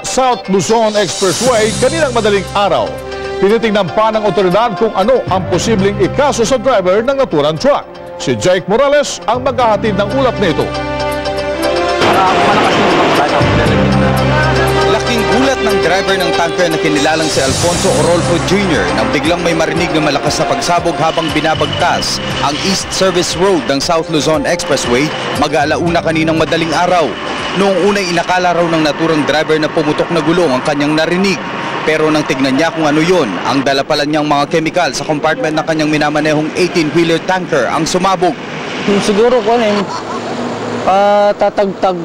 South Luzon Expressway kaninang madaling araw. Tinitingnan pa ng otoridad kung ano ang posibleng ikaso sa driver ng naturang truck. Si Jake Morales ang maghahatid ng ulat nito. Laking gulat ng driver ng tanker na kinilalang si Alfonso Orolfo Jr. nang biglang may marinig na malakas na pagsabog habang binabagtas ang East Service Road ng South Luzon Expressway mag-alauna kaninang madaling araw. Noong unay inakala raw ng naturang driver na pumutok na gulong ang kanyang narinig. Pero nang tignan niya kung ano yun, ang dala pala niyang mga kemikal sa compartment ng kanyang minamanehong 18-wheeler tanker ang sumabog. Siguro ko tatagtag.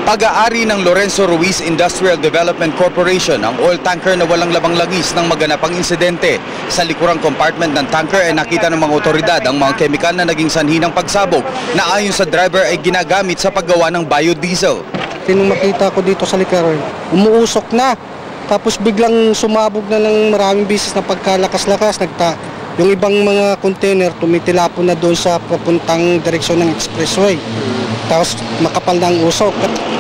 Pag-aari ng Lorenzo Ruiz Industrial Development Corporation ang oil tanker na walang labang langis ng maganapang insidente. Sa likurang compartment ng tanker ay nakita ng mga otoridad ang mga kemikal na naging sanhi ng pagsabog na ayon sa driver ay ginagamit sa paggawa ng biodiesel. Nung makita ko dito sa likuran, umuusok na. Tapos biglang sumabog na ng maraming bisis na pagkalakas-lakas. Yung ibang mga container tumitilapon na doon sa papuntang direksyon ng expressway. Tapos makapal na ang usok.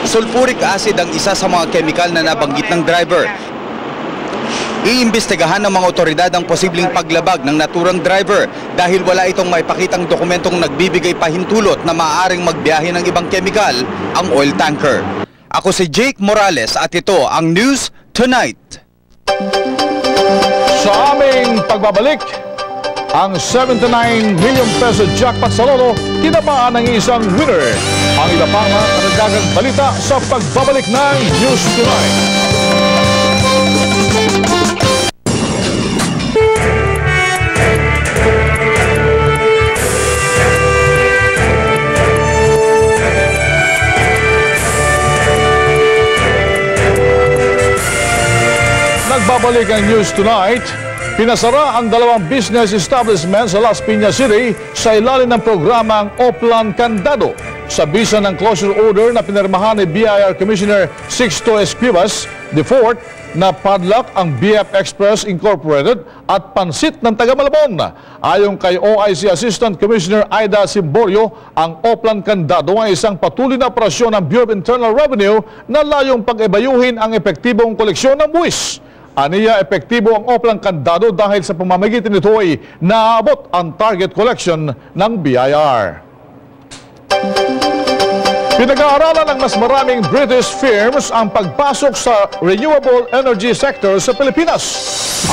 Sulfuric acid ang isa sa mga kemikal na nabanggit ng driver. Iimbestigahan ng mga otoridad ang posibleng paglabag ng naturang driver dahil wala itong maipakitang dokumentong nagbibigay pahintulot na maaaring magbiyahe ng ibang kemikal ang oil tanker. Ako si Jake Morales at ito ang News Tonight. Sa aming pagbabalik, ang 79 million peso jackpot sa Lolo, tinapaan ng isang winner. Ang iba pang mga karagdagang balita sa pagbabalik ng News Tonight. Nagbabalik ang News Tonight. Pinasara ang dalawang business establishment sa Las Piñas City sa ilalim ng programang Oplan Candado. Sa bisa ng closure order na pinirmahan ni BIR Commissioner Sixto Esquivas IV na padlock ang BF Express Incorporated at pansit ng taga Malabon. Ayon kay OIC Assistant Commissioner Aida Simborio, ang Oplan Candado ay isang patuloy na operasyon ng Bureau of Internal Revenue na layong pag-ibayuhin ang epektibong koleksyon ng buwis. Aniya, epektibo ang Oplan Candado dahil sa pamamagitan nito ay naabot ang target collection ng BIR. Pinag-aaralan ng mas maraming British firms ang pagpasok sa renewable energy sector sa Pilipinas.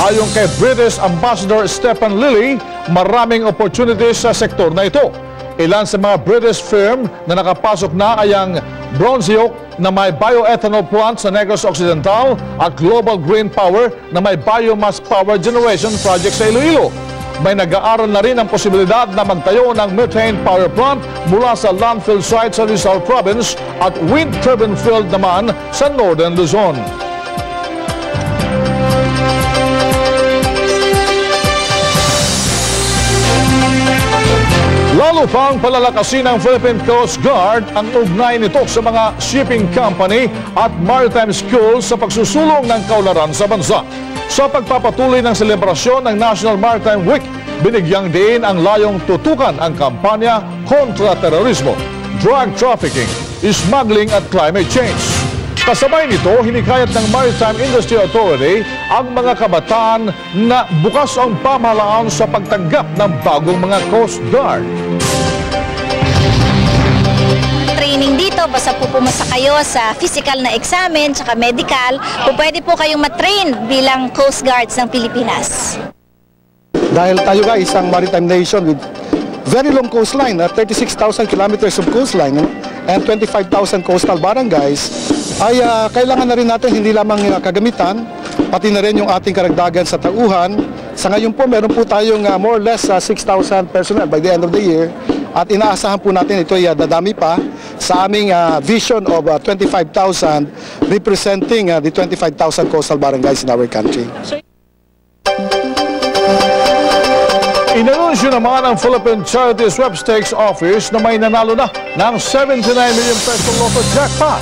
Ayon kay British Ambassador Stephen Lilly, maraming opportunities sa sektor na ito. Ilan sa mga British firm na nakapasok na ay ang Bronzeoak na may bioethanol plant sa Negros Occidental at Global Green Power na may biomass power generation project sa Iloilo. May nag-aaral na rin ang posibilidad na magtayo ng methane power plant mula sa landfill site sa Rizal Province at wind turbine field naman sa Northern Luzon. Lalo pang palalakasin ng Philippine Coast Guard ang ugnay nito sa mga shipping company at maritime schools sa pagsusulong ng kaunlaran sa bansa. Sa pagpapatuloy ng selebrasyon ng National Maritime Week, binigyang diin ang layong tutukan ang kampanya kontra terorismo, drug trafficking, smuggling at climate change. Kasabay nito, hinikayat ng Maritime Industry Authority ang mga kabataan na bukas ang pamahalaan sa pagtanggap ng bagong mga Coast Guard. Training dito, basta po pumasa kayo sa physical na examen tsaka medical, pwede po kayong matrain bilang Coast Guards ng Pilipinas. Dahil tayo nga isang maritime nation with very long coastline, 36,000 kilometers of coastline and 25,000 coastal barangays, ay kailangan na rin natin hindi lamang kagamitan, pati na rin yung ating karagdagan sa tauhan. Sa ngayon po, meron po tayong more or less 6,000 personnel by the end of the year at inaasahan po natin ito ay dadami pa sa aming vision of 25,000 representing the 25,000 coastal barangays in our country. Inanunsyo naman ang Philippine Charity Sweepstakes Office na may nanalo na ng 79 million peso Lotto Jackpot.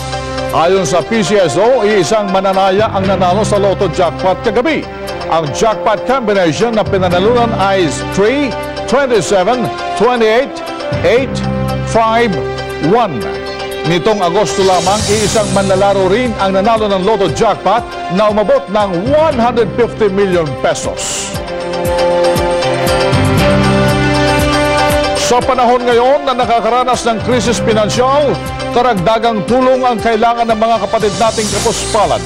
Ayon sa PCSO, isang mananaya ang nanalo sa Lotto Jackpot kagabi. Ang jackpot combination na pinanalunan ay 3, 27, 28, 8, 5, 1. Nitong Agosto lamang, iisang manlalaro rin ang nanalo ng Lotto Jackpot na umabot ng 150 million pesos. Sa panahon ngayon na nakakaranas ng krisis pinansyal, karagdagang tulong ang kailangan ng mga kapatid nating kapuspalad.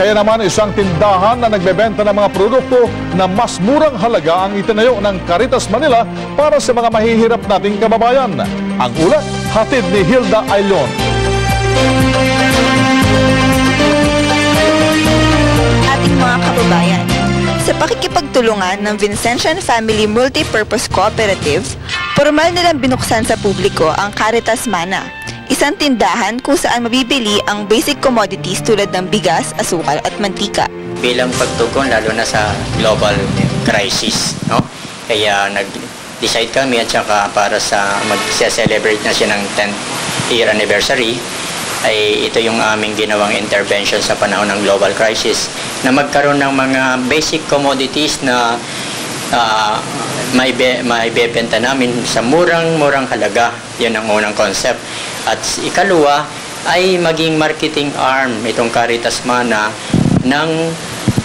Kaya naman isang tindahan na nagbebenta ng mga produkto na mas murang halaga ang itinayo ng Caritas Manila para sa mga mahihirap nating kababayan. Ang ulat, hatid ni Hilda Aylon. Ating mga kababayan, sa pakikipagtulungan ng Vincentian Family Multipurpose Cooperative, formal nilang binuksan sa publiko ang Caritas Mana, isang tindahan kung saan mabibili ang basic commodities tulad ng bigas, asukal at mantika. Bilang pagtugon lalo na sa global crisis, no? Kaya nag-decide kami at saka para sa mag-celebrate na siya ng 10th year anniversary, ay ito yung aming ginawang intervention sa panahon ng global crisis na magkaroon ng mga basic commodities na maibebenta namin sa murang-murang halaga. Yun ang unang concept. At ikaluwa ay maging marketing arm itong Caritas Mana ng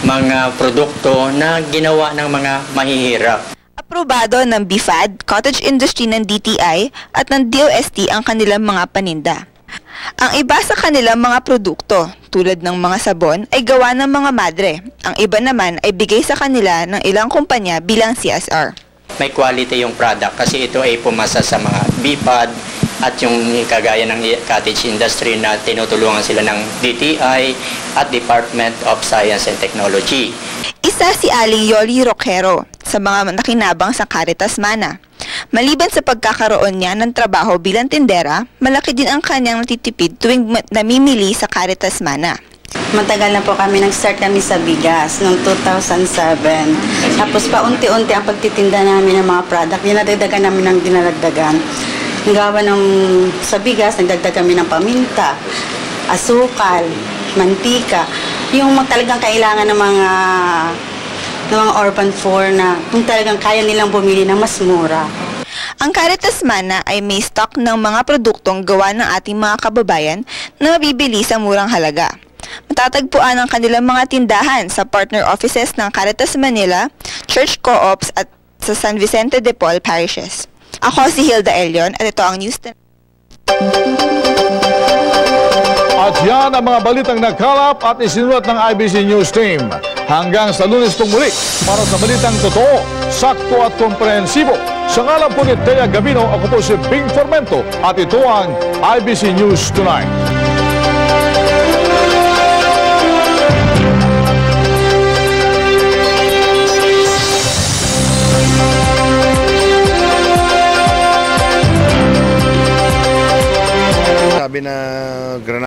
mga produkto na ginawa ng mga mahihirap. Aprobado ng BIFAD, cottage industry ng DTI at ng DOST ang kanilang mga paninda. Ang iba sa kanilang mga produkto, tulad ng mga sabon, ay gawa ng mga madre. Ang iba naman ay bigay sa kanila ng ilang kumpanya bilang CSR. May quality yung product kasi ito ay pumasa sa mga BIFAD at yung kagaya ng cottage industry na tinutulungan sila ng DTI at Department of Science and Technology. Isa si Aling Yoli Roquero sa mga nakinabang sa Caritas Mana. Maliban sa pagkakaroon niya ng trabaho bilang tindera, malaki din ang kanyang natitipid tuwing namimili sa Caritas Mana. Matagal na po kami, nag-start kami sa bigas noong 2007. Tapos paunti-unti ang pagtitinda namin ng mga product, dinadagdagan namin ng dinadagdagan. Gawa ng sa bigas, nagdagdag kami ng paminta, asukal, mantika, yung talagang kailangan ng mga urban poor na kung talagang kaya nilang bumili ng mas mura. Ang Caritas Mana ay may stock ng mga produktong gawa ng ating mga kababayan na mabibili sa murang halaga. Matatagpuan ang kanilang mga tindahan sa partner offices ng Caritas Manila, church co-ops at sa San Vicente de Paul parishes. Ako si Hilda Elion at ito ang News Tonight. At yan ang mga balitang nagkalap at isinulat ng IBC News Team. Hanggang sa Lunes pong muli para sa balitang totoo, sakto at komprehensibo. Sa ngalan po ni Thea Gabino, ako po si Bing Formento at ito ang IBC News Tonight. Sabi na